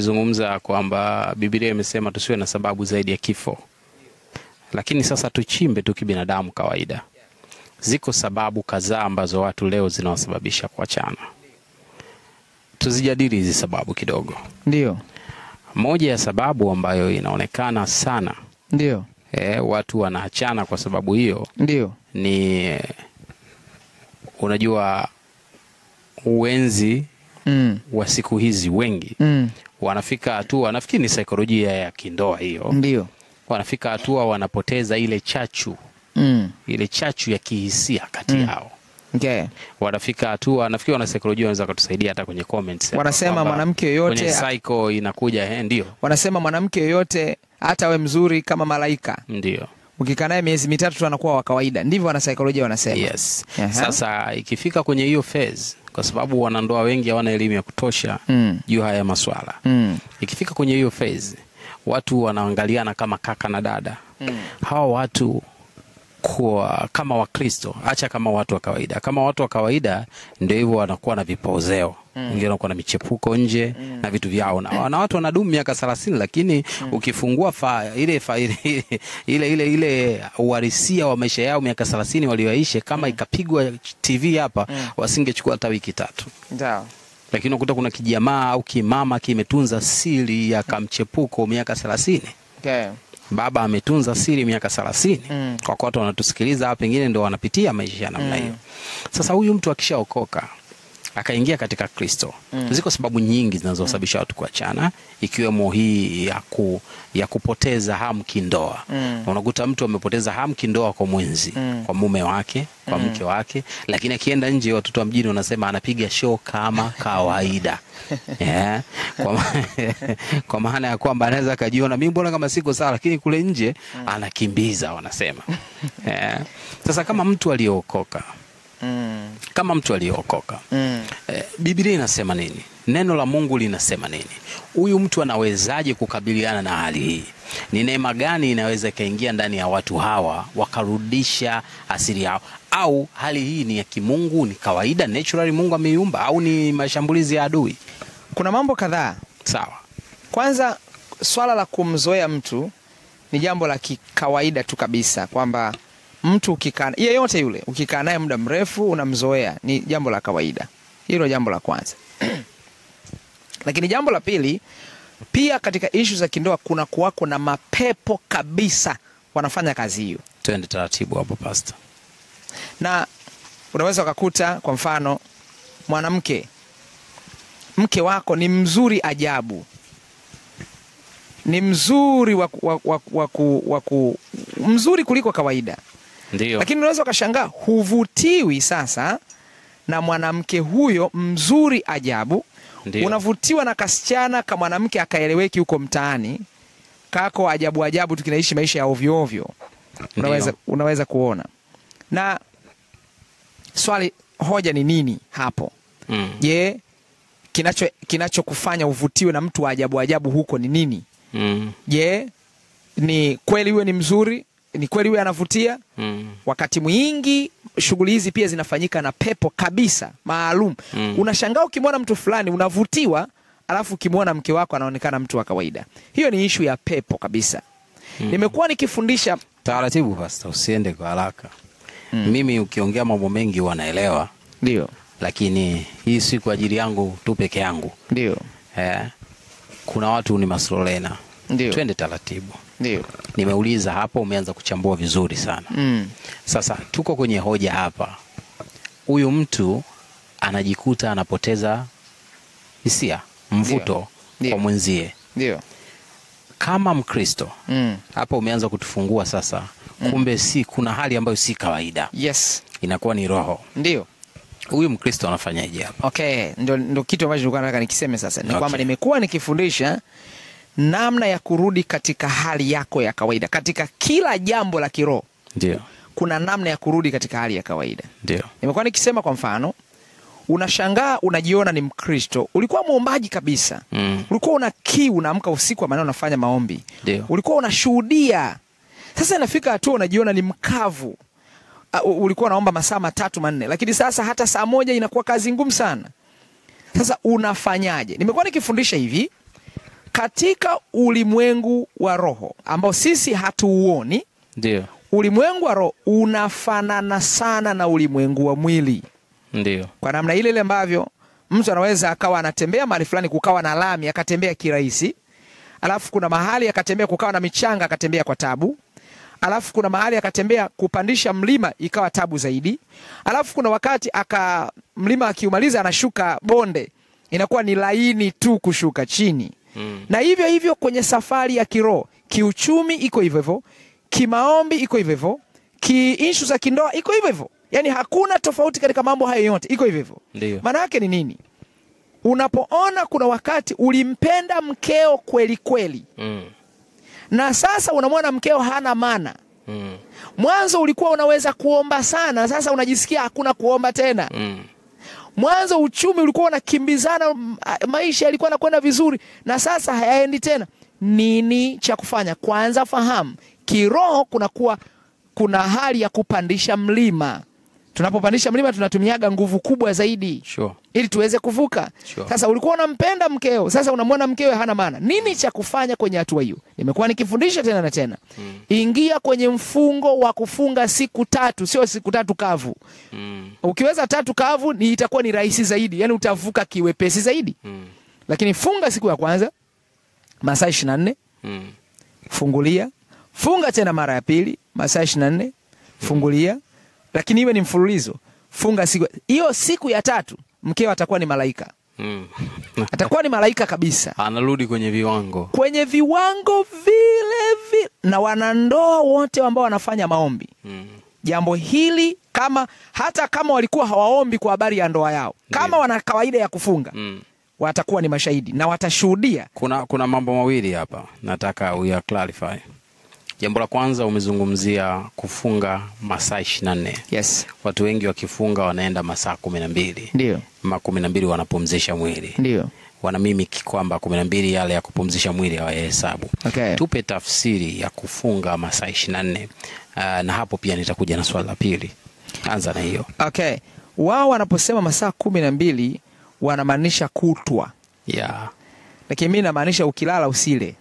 umezungumza kwamba Biblia imesema tusiwe na sababu zaidi ya kifo. Lakini sasa tuchimbe tu kibinadamu kawaida. Ziko sababu kadhaa ambazo watu leo zinawasababisha kuachana. Tuzijadili hizi sababu kidogo. Ndio. Moja ya sababu ambayo inaonekana sana. Ndio. Watu wanaachana kwa sababu hiyo. Ndio. Ni unajua uenzi wa siku hizi wengi wanafika hatua, nafikiri ni saikolojia ya kindoa hiyo. Ndio. Wanafika hatua wanapoteza ile chachu. Ile chachu ya kihisia kati yao. Okay. Wanafika hatua, nafikiri wana saikolojia wanaweza kutusaidia hata kwenye comments. Wanasema mwanamke yoyote kwenye psycho inakuja ndio. Wanasema mwanamke yoyote hata we mzuri kama malaika. Ndio. Ukikaa naye miezi mitatu tu anakuwa wa kawaida. Ndivyo wana saikolojia wanasema. Yes. Sasa ikifika kwenye hiyo phase, kwa sababu wanandoa wengi hawana elimu ya kutosha juu haya masuala. Ikifika kwenye hiyo phase, watu wanaangaliana kama kaka na dada. Hawa watu kwa kama Wakristo, acha kama watu wa kawaida. Kama watu wa kawaida ndio hivyo, wanakuwa na vipozeo. Wengine wanakuwa na michepuko nje na vitu vyao. Na watu wanadumu miaka 30, lakini ukifungua ile uhalisia wa maisha yao miaka 30 walioishi, kama ikapigwa TV hapa wasingechukua hata wiki 3. Ndio. Lakini unakuta kuna kijamaa au kimama kimetunza siri ya kamchepuko miaka 30. Okay. Baba ametunza siri miaka 30. Kwa watu wanatusikiliza hapa pengine ndio wanapitia maisha namna hiyo. Sasa huyu mtu akishaokoka akaingia katika Kristo, ziko sababu nyingi zinazosababisha watu kuachana, ikiwemo hii ya kupoteza hamu kindoa. Unakuta mtu amepoteza hamu kindoa kwa mwenzi, kwa mume wake, kwa mke wake, lakini akienda nje watoto wa mjini wanasema anapiga show kama kawaida. Kwa maana ya kwamba anaweza kajiona mimi mbona kama siko sawa, lakini kule nje anakimbiza wanasema. Sasa kama mtu aliokoka, Biblia inasema nini? Neno la Mungu linasema nini? Huyu mtu anawezaje kukabiliana na hali hii? Ni neema gani inaweza kaingia ndani ya watu hawa wakarudisha asili yao? Au hali hii ni ya kimungu, ni kawaida, naturally Mungu ameiumba, au ni mashambulizi ya adui? Kuna mambo kadhaa. Sawa. Kwanza, swala la kumzoea mtu ni jambo la kikawaida tu kabisa, kwamba mtu ukikaa yeyote yule ukikaa naye muda mrefu unamzoea, ni jambo la kawaida. Hilo jambo la kwanza. Lakini jambo la pili, pia katika issue za kindoa kuna kuwako na mapepo kabisa wanafanya kazi hiyo. Twende taratibu hapo pastor. Na unaweza ukakuta kwa mfano mke wako ni mzuri ajabu. Ni mzuri mzuri kuliko kawaida. Ndio. Lakini unaweza ukashangaa huvutiwi sasa na mwanamke huyo mzuri ajabu. Ndiyo. Unavutiwa na kasichana kama mwanamke akaeleweki huko mtaani, kako ajabu tukinaishi maisha ya ovyo ovyo. Unaweza kuona. Na hoja ni nini hapo? Je, kinachokufanya uvutiwe na mtu wa ajabu huko ni nini? Je, ni kweli wewe ni mzuri? Ni kweli wewe anavutia? Wakati mwingi shughuli hizi pia zinafanyika na pepo kabisa maalum. Unashangaa ukimwona mtu fulani unavutiwa, alafu ukimwona mke wako anaonekana mtu wa kawaida. Hiyo ni issue ya pepo kabisa. Nimekuwa nikifundisha taratibu pastor, usiende kwa haraka. Mimi ukiongea mambo mengi wanaelewa. Ndio. Lakini hii si kwa ajili yangu tu peke yangu. Ndio. Kuna watu ni maslolena. Ndio. Twende taratibu. Ndio. Nimeuliza hapo, umeanza kuchambua vizuri sana. Sasa tuko kwenye hoja hapa. Huyu mtu anajikuta anapoteza hisia, mvuto kwa mwenzie. Ndio. Kama Mkristo, hapa umeanza kutufungua sasa. Kumbe kuna hali ambayo si kawaida. Yes. Inakuwa ni roho. Ndio. Huyu Mkristo anafanyaje hapa? Okay, ndio kitu ambacho nilikuwa nataka nikiseme sasa. Ni kwamba nimekuwa nikifundisha namna ya kurudi katika hali yako ya kawaida. Katika kila jambo la kiroho. Ndio. Kuna namna ya kurudi katika hali ya kawaida. Ndio. Nimekuwa nikisema kwa mfano, unashangaa unajiona ni Mkristo, ulikuwa muombaji kabisa. Ulikuwa una kiu, unaamka usiku maana unafanya maombi. Ndio. Ulikuwa unashuhudia. Sasa inafika hatua unajiona ni mkavu. Ulikuwa unaomba masaa 3-4, lakini sasa hata saa 1 inakuwa kazi ngumu sana. Sasa unafanyaje? Nimekuwa nikifundisha hivi, katika ulimwengu wa roho ambao sisi hatuuoni, ndio ulimwengu wa roho unafanana sana na ulimwengu wa mwili. Ndio. Kwa namna ile ile ambavyo mtu anaweza akawa anatembea mahali fulani kukawa na lami akatembea kirahisi, alafu kuna mahali akatembea kukawa na michanga akatembea kwa tabu, alafu kuna mahali akatembea kupandisha mlima ikawa tabu zaidi, alafu kuna wakati mlima akiumaliza anashuka bonde inakuwa ni laini tu kushuka chini. Na hivyo hivyo kwenye safari ya kiroho, kiuchumi iko hivyo hivyo, kimaombi iko hivyo hivyo, kiishu za kindoa iko hivyo hivyo. Yani hakuna tofauti katika mambo hayo yote, iko hivyo hivyo. Maana yake ni nini? Unapoona kuna wakati ulimpenda mkeo kweli kweli, na sasa unamwona mkeo hana maana. Mwanzo ulikuwa unaweza kuomba sana, sasa unajisikia hakuna kuomba tena. Mwanzo uchumi ulikuwa unakimbizana, maisha yalikuwa yanakwenda vizuri, na sasa hayaendi tena. Nini cha kufanya? Kwanza fahamu, kiroho kuna hali ya kupandisha mlima. Tunapopandisha mlima tunatumiaga nguvu kubwa zaidi, ili tuweze kuvuka. Sasa ulikuwa unampenda mkeo, sasa unamwona mkeo hana maana. Nini cha kufanya kwenye hatua hiyo? Nimekuwa nikifundisha tena na tena. Ingia kwenye mfungo wa kufunga siku 3, sio siku 3 kavu. Ukiweza 3 kavu itakuwa ni rahisi zaidi, yani utavuka kiwepesi zaidi. Lakini funga siku ya kwanza masaa 24, fungulia, funga tena mara ya pili masaa 24, fungulia. Lakini iwe ni mfululizo. Funga siku hiyo, siku ya 3 mkeo atakuwa ni malaika. Atakuwa ni malaika kabisa. Anarudi kwenye viwango. Kwenye viwango vile. Na wanandoa wote ambao wanafanya maombi. Jambo hili hata kama walikuwa hawaombi kwa habari ya ndoa yao, kama wana kawaida ya kufunga, watakuwa ni mashahidi na watashuhudia. Kuna mambo mawili hapa nataka uya clarify. Jambo la kwanza, umezungumzia kufunga masaa 24. Yes. Watu wengi wakifunga wanaenda masaa 12. Ndio. 12 wanapumzisha mwili. Ndio. Wana mimi kwamba 12 yale ya kupumzisha mwili hawahesabu. Okay. Tupe tafsiri ya kufunga masaa 24. Na hapo pia nitakuja na swali la pili. Anza na hiyo. Okay. Wao wanaposema masaa 12 wanamaanisha kutwa. Lakini mimi namaanisha ukilala usile.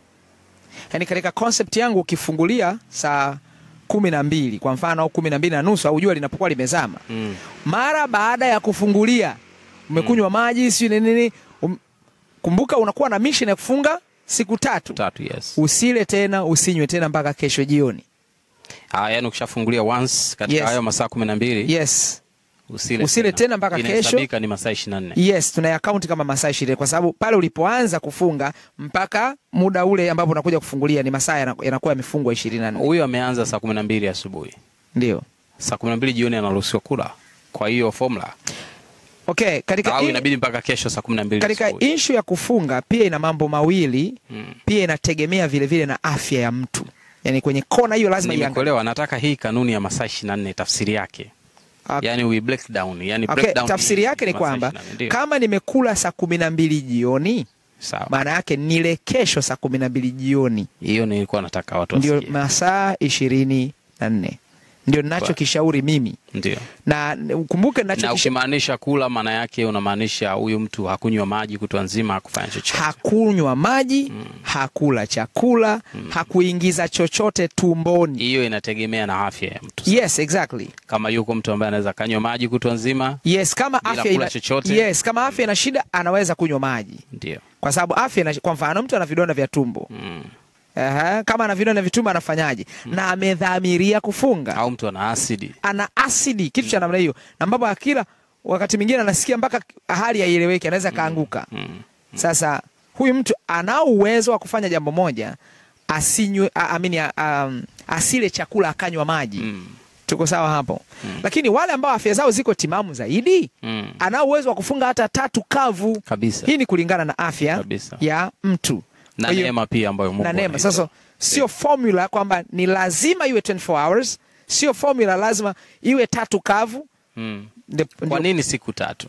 Yani katika concept yangu ukifungulia saa 12 kwa mfano au 12:30 au jua linapokuwa limezama, mara baada ya kufungulia umekunywa maji si nini, kumbuka unakuwa na mission ya kufunga siku 3. Yes. Usile tena, usinywe tena mpaka kesho jioni. Yani ukishafungulia once katika hayo masaa 12. Yes. Usile tena mpaka kesho. Inahesabika ni masaa 24. Yes, tuna account kama masaa 20 kwa sababu pale ulipoanza kufunga mpaka muda ule ambapo unakuja kufungulia ni masaa yanakuwa yamefungwa 24. Huyo ameanza saa 12 asubuhi. Ndio. Saa 12 jioni anaruhusiwa kula. Kwa hiyo formula. Okay, katika inabidi mpaka kesho saa 12. Katika issue ya kufunga pia ina mambo mawili, pia inategemea vile vile na afya ya mtu. Yaani kwenye kona hiyo lazima Nimekuelewa, nataka hii kanuni ya masaa 24 tafsiri yake. Yani we break down, break down. Tafsiri yake ni kwamba kama nimekula saa 12 jioni, maana yake nile kesho saa 12 jioni. Hiyo nilikuwa nataka watu wasikie. Ndio masaa 24. Ndio ninachokishauri mimi. Ndio. Na ukumbuke ukimaanisha kula, maana yake unamaanisha huyu mtu hakunywa maji kutwa nzima, hakufanya chochote. Hakunywa maji, hakula chakula, hakuingiza chochote tumboni. Hiyo inategemea na afya ya mtu. Yes, exactly. Kama yuko mtu ambaye anaweza kanywa maji kutwa nzima. Yes, kama afya ina shida anaweza kunywa maji. Ndio. Kwa sababu afya kwa mfano mtu ana vidonda vya tumbo. Kama ana vidonda vya tumbo anafanyaje? Na amedhamiria kufunga. Au mtu ana asidi. Kitu cha namna hiyo. Na ambapo akila wakati mwingine anasikia mpaka hali haieleweki, anaweza kaanguka. Sasa huyu mtu ana uwezo wa kufanya jambo moja, asile chakula akanywa maji. Tuko sawa hapo. Lakini wale ambao afya zao ziko timamu zaidi, ana uwezo wa kufunga hata 3 kavu. Kabisa. Hii ni kulingana na afya ya mtu. Na neema pia ambayo Mungu anayo. Sasa sio formula kwamba ni lazima iwe 24 hours, sio formula lazima iwe 3 kavu. Kwa nini siku 3?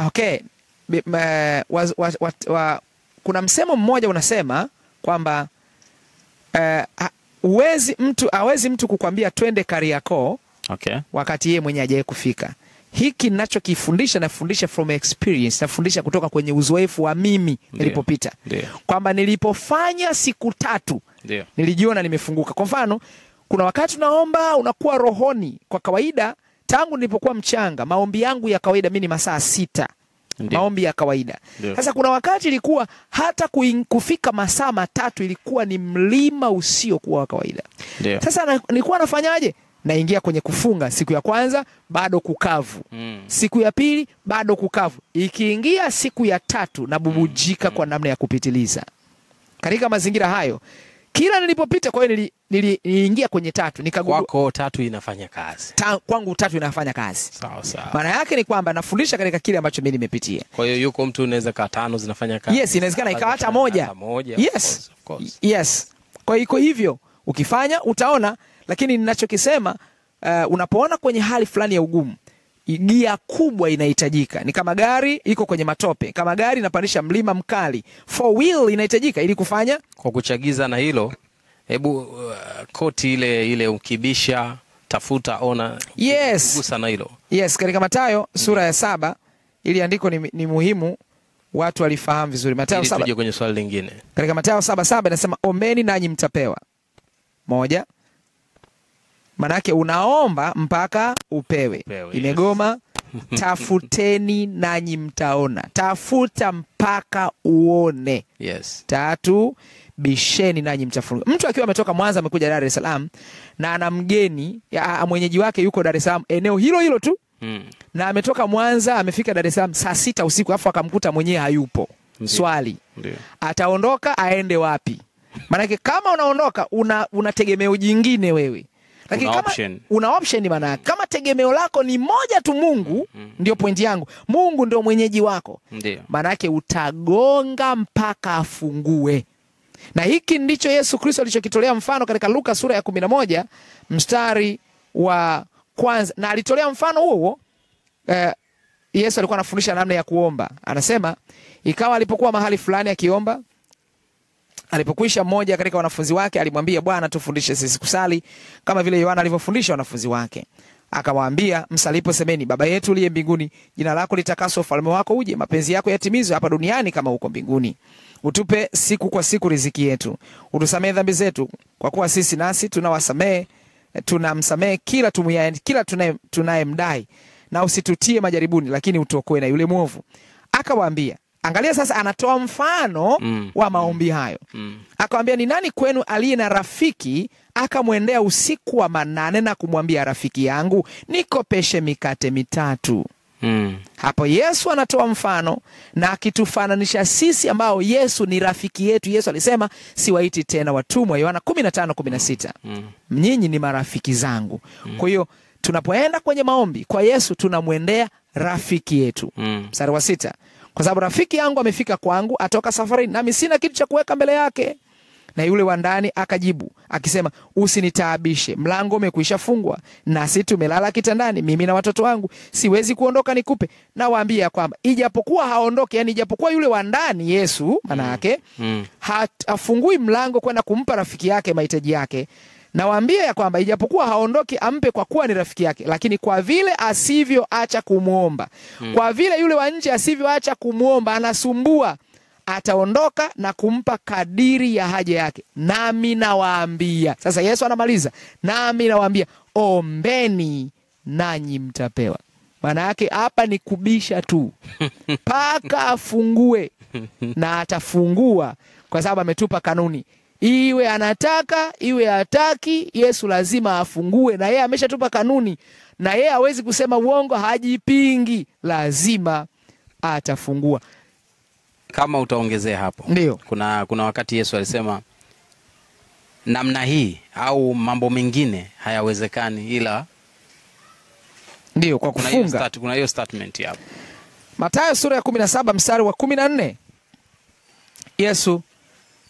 Okay. Kuna msemo mmoja unasema kwamba hawezi mtu kukwambia twende Kariakoo, okay, wakati yeye mwenyewe hajaye kufika. hiki ninachokifundisha nafundisha from experience, nafundisha kutoka kwenye uzoefu wa mimi nilipopita. Kwamba nilipofanya siku 3 nilijiona nimefunguka. Kwa mfano, kuna wakati unaomba unakuwa rohoni. Kwa kawaida tangu nilipokuwa mchanga, maombi yangu ya kawaida mimi ni masaa 6. Maombi ya kawaida. Sasa kuna wakati ilikuwa hata kufika masaa 3 ilikuwa ni mlima usio kuwa wa kawaida. Sasa nilikuwa nafanyaje? Naingia kwenye kufunga. Siku ya kwanza bado kukavu. Siku ya pili bado kukavu. Ikiingia siku ya 3 na bubujika kwa namna ya kupitiliza. Katika mazingira hayo, kila nilipopita, kwa hiyo niliingia kwenye 3, nikagundua kwako 3 inafanya kazi. Kwangu 3 inafanya kazi. Sawa sawa. Maana yake ni kwamba nafundisha katika kile ambacho mimi nimepitia. Kwa hiyo yuko mtu unaweza ka 5 zinafanya kazi. Yes, inawezekana ikawa hata moja. Yes. Of course. Yes. Kwa hiyo iko hivyo. Ukifanya utaona, lakini ninachokisema unapoona kwenye hali fulani ya ugumu, gia kubwa inahitajika. Ni kama gari iko kwenye matope, kama gari inapandisha mlima mkali, 4 wheel inahitajika ili kufanya. Kwa kuchagiza na hilo, hebu koti ile ukibisha, tafuta, ona. Yes. Kugusa na hilo. Yes, katika Mathayo sura ya 7 ili andiko ni muhimu watu walifahamu vizuri. Mathayo 7. Tuje kwenye swali lingine. Katika Mathayo 7:7 inasema ombeni nanyi mtapewa. 1. Manake unaomba mpaka upewe. Imegoma. Tafuteni nanyi mtaona. Tafuta mpaka uone. 3. Bisheni nanyi mtafunguliwa. Mtu akiwa ametoka Mwanza amekuja Dar es Salaam na ana mgeni mwenyeji wake yuko Dar es Salaam eneo hilo tu. Na ametoka Mwanza amefika Dar es Salaam saa 6 usiku afu akamkuta mwenyewe hayupo. Swali. Ataondoka aende wapi? Manake kama unaondoka una tegemeo jingine wewe. Lakini kama una option, maana kama tegemeo lako ni moja tu Mungu, ndio pointi yangu. Mungu ndio mwenyeji wako. Maana yake utagonga mpaka afungue. Na hiki ndicho Yesu Kristo alichokitolea mfano katika Luka sura ya 11 mstari wa 1. Na alitolea mfano huo Yesu alikuwa anafundisha namna ya kuomba. Anasema ikawa alipokuwa mahali fulani akiomba, alipokwisha mmoja katika wanafunzi wake alimwambia, Bwana, tufundishe sisi kusali kama vile Yohana alivyofundisha wanafunzi wake. Akamwambia, msalipo semeni, Baba yetu uliye mbinguni, jina lako litakaswe, ufalme wako uje, mapenzi yako yatimizwe hapa duniani kama huko mbinguni. Utupe siku kwa siku riziki yetu. Utusamehe dhambi zetu kwa kuwa sisi nasi tunamsamehe kila tunayemdai, na usitutie majaribuni, lakini utuokoe na yule mwovu. Akawaambia, angalia sasa anatoa mfano wa maombi hayo. Akamwambia, ni nani kwenu aliye na rafiki akamwendea usiku wa manane na kumwambia, rafiki yangu, nikopeshe mikate 3? Hapo Yesu anatoa mfano na akitufananisha sisi ambao Yesu ni rafiki yetu. Yesu alisema, siwaiti tena watumwa, Yohana 15:16. Nyinyi ni marafiki zangu. Kwa hiyo tunapoenda kwenye maombi kwa Yesu tunamwendea rafiki yetu. Mstari wa 6. Kwa sababu rafiki yangu amefika kwangu, atoka safarini, nami sina kitu cha kuweka mbele yake. Na yule wa ndani akajibu akisema, usinitaabishe, mlango umekwisha fungwa, nasi tumelala kitandani, mimi na watoto wangu, siwezi kuondoka nikupe. Na waambia kwamba ijapokuwa haondoke, yani ijapokuwa yule wa ndani Yesu maana yake hafungui mlango kwenda kumpa rafiki yake mahitaji yake, na waambia ya kwamba ijapokuwa haondoki ampe kwa kuwa ni rafiki yake, lakini kwa vile asivyoacha kumuomba, kwa vile yule wa nje asivyoacha kumuomba, anasumbua, ataondoka na kumpa kadiri ya haja yake. Nami nawaambia, sasa Yesu anamaliza, nami nawaambia, ombeni nanyi mtapewa. Maana yake hapa ni kubisha tu paka afungue, na atafungua, kwa sababu ametupa kanuni. Iwe anataka iwe hataki, Yesu lazima afungue, na yeye ameshatupa kanuni, na yeye hawezi kusema uongo, hajipingi, lazima atafungua. Kama utaongezea hapo. Ndio. Kuna wakati Yesu alisema namna hii au mambo mengine hayawezekani ila ndio kwa kufunga. Kuna hiyo statement hapo. Mathayo sura ya 17 mstari wa 14. Yesu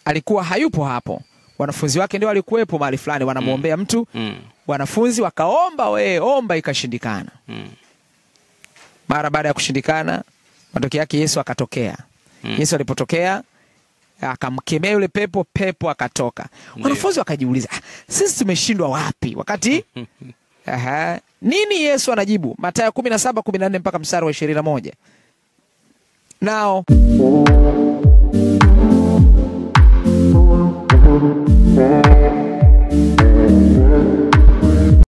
alikuwa hayupo hapo. Wanafunzi wake ndio walikuwepo mahali fulani wanamuombea mtu. Wanafunzi wakaomba, omba, ikashindikana. Mara baada ya kushindikana, matokeo yake Yesu akatokea. Yesu alipotokea akamkemea yule pepo akatoka. Wanafunzi wakajiuliza, sisi tumeshindwa wapi? Wakati Nini Yesu anajibu? Mathayo 17:14 mpaka mstari wa 21. Nao